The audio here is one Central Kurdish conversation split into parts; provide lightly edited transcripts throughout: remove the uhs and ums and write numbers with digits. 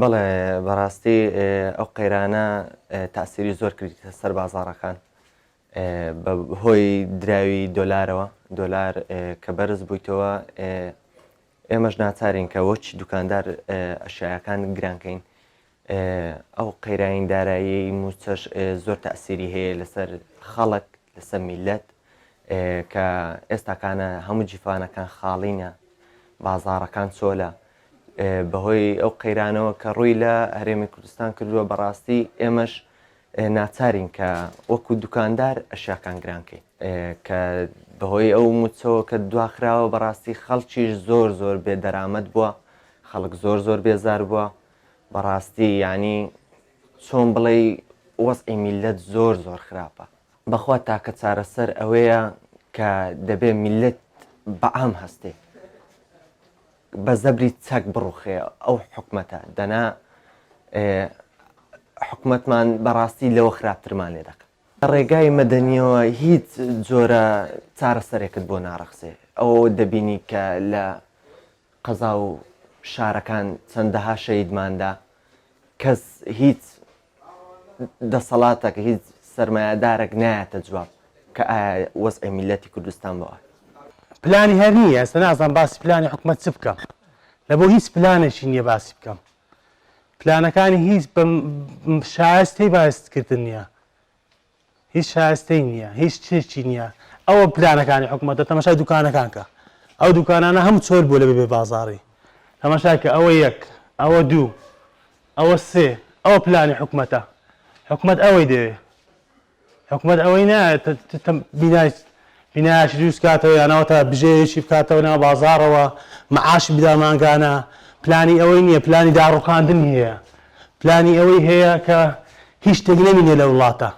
بەڵێ بەڕاستی ئەو قەیرانە تاسیری زۆر کردیتە سەر بازاڕەکان بەهۆی دراوی دۆلارەوە دۆلار کە بەرز بوویتەوە ئێمەش ناچارین کە وەچی دوکاندار ئەشیاکان گرانکەین ئەو قەیرانی دارایی موچەش زۆر تاسیری هەیە لەسەر خەڵک لەسەر میلەت کە ئێستاکانە هەموو جیفانەکان خاڵینە بازاڕەکان چۆلە بەهۆی ئەو قەیرانەوە کە ڕووی لە هەرێمی کوردستان کردووە بەڕاستی ئێمەش ناچارین کە وەکو دوکاندار ئەشیاکان گرانکەین کە بەهۆی ئەو موچەوە کە دواخراوە بەڕاستی خەڵکیش زۆر بێدەرامەت بووە خەڵک زۆر بێزار بووە بەڕاستی ینی چۆن بڵێ وەزعی میلەت زۆر خراپە بەخوا تاکە چارەسەر ئەوەیە کە دەبێ میلەت بەعام هەستێ بە زەبری چەک بڕوخێ ئەو حکومەتە دەنا حکومەتمان بەڕاستی لەوە خراپترمان لێ دەکەن ڕێگای مەدەنیەوە هیچ جۆرە چارەسەرێکت بۆ ناڕەخسێ ئەوە دەبینی کە لە قەزا و شارەکان چەندەها شەیدماندا کەس هیچ دەسەڵاتێک هیچ سەرمایه‌دارێک نایەتە جواب کە ئایا وەزعی میلەتی کوردستان بەوە پلانی هەر نییە ئێستا نازانم باسی پلانی حکومەت چ بکەم لەبۆ هیچ پلانێکی نییە باسی بکەم پلانەکانی هیچ شایستەی باستکردن نییە هیچ شایستەی نییە هیچ چێکی نییە ئەوە پلانەکانی حکومەتە تەماشای دوکانەکان کە ئەو دوکانانە هەموو چۆر بوو لە بێ بازاڕی تەماشای کە ئەوە یەک ئەوە دوو ئەوە سێ ئەوە پلانی حکومەتە حکومەت ئەوەی دەوێ حکومەت ئەوەی نایە بینایشی دروست کاتەوە یانەوەتە بژێیەکی بکاتەوە ناو بازاڕەوە مەعاشی بدا مانگانە پلانی ئەوەی نییە پلانی داڕوخاندن هەیە پلانی ئەوەی هەیە کە هیچ شتێک نەمینێ لە وڵاتە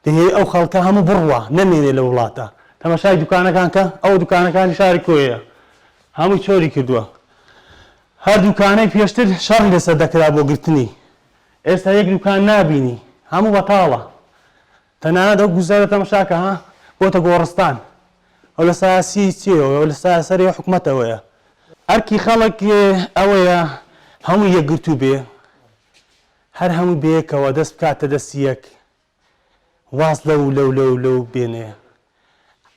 دەهەیە ئەو خەڵکە هەموو بڕوە نەمێنێ لە وڵاتە تەماشای دوکانەکان کە ئەو دوکانەکانی شاری کۆیە هەمووی چۆری کردووە هەر دوکانەی پێشتر شەڕی لەسەر دەکرا بۆ گرتنی ئێستا یەک دوکان نابینی هەموو بەتاڵە تەنانەت ئەو گوزارە تەماشاکە ها بۆتە گۆڕستان ئەو لە ساسی چێەوە ئەو لە سەری حکومەتەوەیە ئەرکی خەڵک ئەوەیە هەموو یەکگرتوو بێ هەر هەموو بەیەکەوە دەست بکاتە دەستی یەک واز لەو بێنێ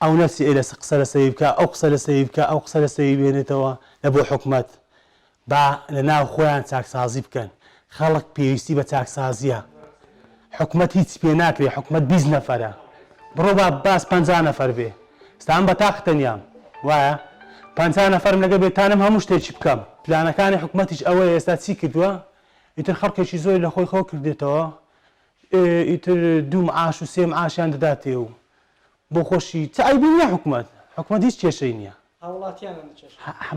ئەو نەفسی ئێ لە قسە لە سەوی بکە ئەو قسە لە سەوی بکە ئەو قسە لە سەوی بێنێتەوە لە بۆ حکومەت با لە ناو خۆیان چاکسازی بکەن خەڵک پێویستی بە چاکسازیە حکومەت هیچ پێ ناکرێ حکومەت 20 نەفەرە بڕۆ باس 50 نەفەر بێ ستان بە تاقتەنیام وایە 50 نەفەرم لەگە بێتانم هەموو شتێکی بکەم پلانەکانی حکومەتیش ئەوەیە ئێستا چی کردووە ئیتر خەڵکێکی زۆری لە خۆی خۆ کردێتەوە ئیتر 2 معاش و 3 معاشیان دەداتێ و بۆ خۆشی چ ئایبی نییە حکومەت هیچ کێشەی نییە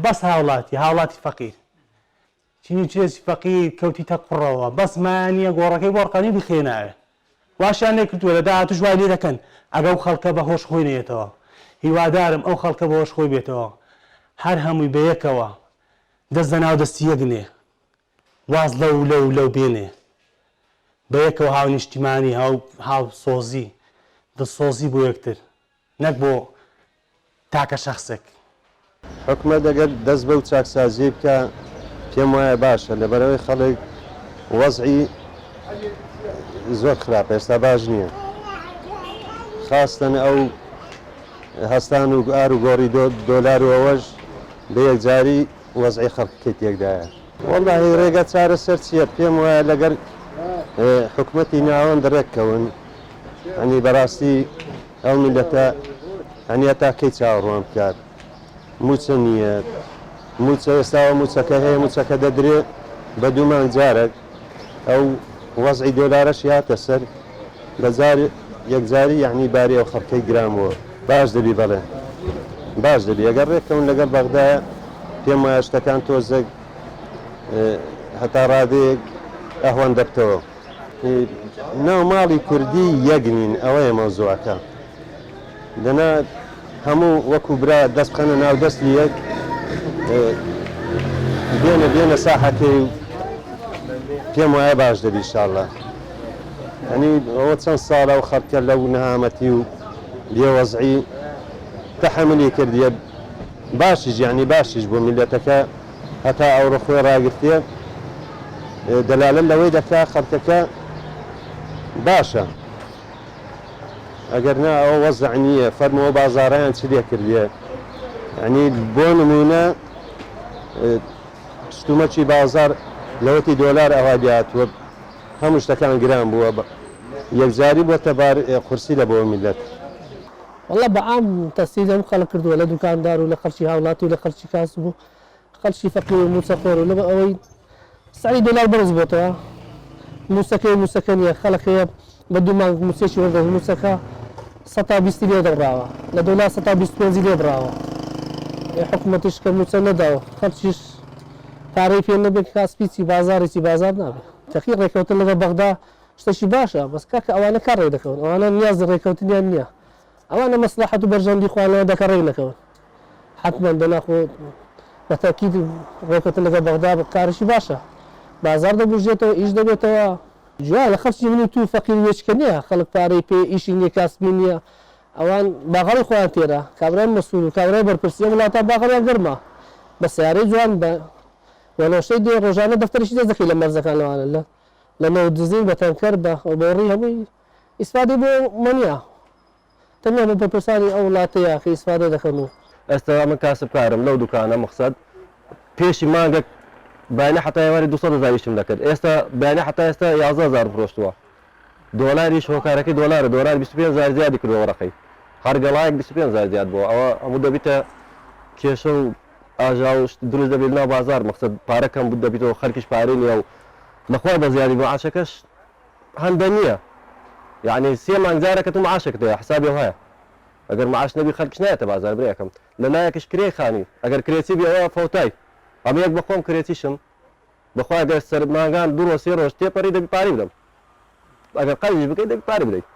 بەس هاوڵاتی فەقیر چینی چێسی فەقیر کەوتیتە قوڕەوە بەس مانیە گۆڕەکەی بۆڕقانی بخێنایە واشیان لێ کردووە لە داهاتوو جوای لێ دەکەن ئەگە ئەو خەڵکە بە هۆش خۆی نێتەوە هیوادارم ئەو خەڵکە بە هۆش خۆی بێتەوە هەر هەمووی بەیەکەوە دەست دەناو دەستی یەکنێ واز لەو بێنێ بەیەکەوە هاو نیشتیمانی هاو سۆزی دەسۆزی بۆ یەکتر نەک بۆ تاکە شەخسێک حکومەت ئەگەر دەست بەو چاکسازی بکە پێم وایە باشە لەبەرەوەی خەڵک وەزعی زۆر خراپە ئێستا باش نییە خاستن ئەو هەستان و ئار و گۆڕی دۆلار و ئەوەش بە یەکجاری وەزعی خەڵکەکەی تێکدایە وەڵڵاهی ڕێگە چارەسەر چییە پێم وایە لەگەر حکومەتی ناوەند ڕێککەون ئەنی بەڕاستی ئەو میلەتە هەنیە تاکەی چاوەڕوان بکات موچە نییە موچە ئێستاوە موچەکە هەیە موچەکە دەدرێت بە 2 مانگ جارێک ئەو وەزعی دۆلارەش هاتە سەر یەکجاری یعنی باری ئەو خەڵکەی گرامەوە باش دەبی بەڵێ باش دەبی ئەگەر ڕێککەون لەگەڵ بەغدایە پێم وایە شتەکان تۆزێک هەتا ڕادەیەک ئەهوان دەبتەوە ناو ماڵی کوردی یەکنین ئەوەیە مەوزوعەکە دەنا هەموو وەکو برا دەست بخەنە ناو دەستی یەک بێنە ساحەکەی و پێم وایە باش دەبی ئینشاڵڵا هەنی ئەوە چەند ساڵە و خەڵکە لەو نەهامەتی و بێوەزعی تەحەملی کردیە باشیش یعنی باشیش بۆ میلەتەکە هەتا ئەوڕە خۆی ڕاگرتێ دەلالە لەوەی دەکا خەڵکەکە باشە ئەگەر نا ئەوە وەزع نییە فەرمەوە بازاڕیان چ لێ کردیە یعنی بۆ نمونە ستومەچی بازار لەوەتی دۆلار ئەوا دیاتوە هەموو شتەکان گران بووە یەکجاری بۆتە قورسی لە بۆ میلەت والله بەعام تەسیل ئەم خەڵک کردووە لە دوکاندار و لە خەڵکی هاوڵاتی و لە خەڵکی کاس بوو خەڵکی فەقیر و موچەخۆر و لەبە ئەوەی سعی دۆلار بەرز بۆتەوە موسەکەی موسەکە نییە خەڵکەیە بە دوو مانگ موسێکی وەردە موسەکە 120 لێ دەڕاوە لە دۆلار 125 لێ دڕاوە حکوومەتیش کە موچە نەداوە خەڵکیش پارەی پێ نەبێت کاسپیچی بازارێکی بازار نابێت تەخی ڕێکەوتن لەگە بەغدا شتێکی باشە بەس کاکە ئەوانە کار ڕێ دەکەون ئەوانە نیاز ڕێکەوتنیان نییە ئەوانە مەسلحەت و بەرژەندی خوانەوە دەکە ڕێ نەکەون حتمما بەناخۆ بەتاکید ڕێکەوتن لەگە بەغدا کارشی باشە بازار دەبژێتەوە ئیش دەبێتەوە جوای لە خەڵکی من و تو فەقیر وێچکە نییە خەڵک پارەی پێ ئیشی نییە کاسبی نییە ئەوان باغەڵی خۆیان تێرە کابرای مەسوول و کابرای بەرپرسی وڵاتە باغەڵیان گەرمە بە سیارەی جوان بە وەنەوشەی دێ ڕۆژانە دەفتەرشی دەست دەکەی لە مەرزەکان لەوانە لە نەوە دزین بە تەنکەر بە بۆڕی هەمووی ئیسفادەی بۆ مەنیە تەنیا بە بەرپرسانی ئەو وڵاتەیە کە ئیسفادە دەکەن و ئێستا من کاسبکارم لەو دوکانە مەقسەد پێشی مانگە بەیانی حتا ئێواری 200,000 دەکرد ئێستا بەیانی حتا ئێستا 11,000 فرۆشتووە دۆلاریش هۆکارەکەی دۆلارە دۆلار 25,000 زیادی کردەوە ڕقەی هەر گەڵایەک 25,000 زیاد بووە ئەوە هەموو دەبیتە کێشە و ئاژا و دروست دەبێت ناو بازار مەقسەد پارەکەم بود دەبیتەوە خەڵکیش پارەی نییە و لەخوا بە زیادی معاشەکەش هەندە نییە یعنی 3 مانگجارەکە تو معاشەکەت هەیە حسابی هەیە ئەگەر معاش نەبی خەڵکیش نایەتە بازار برێکم لە لایەکش کرێ خانی ئەگەر کرێتی بێ ئەوە فەوتای ئەمە یەک بە خۆم کرێتیشم بەخوا گەر سەر ماگان دوو ڕۆ 3 ڕۆژ تێپەڕی دەبی پارەی بدەم ئەگەر قەرزی بکەیت دەبی پارەی بدەیت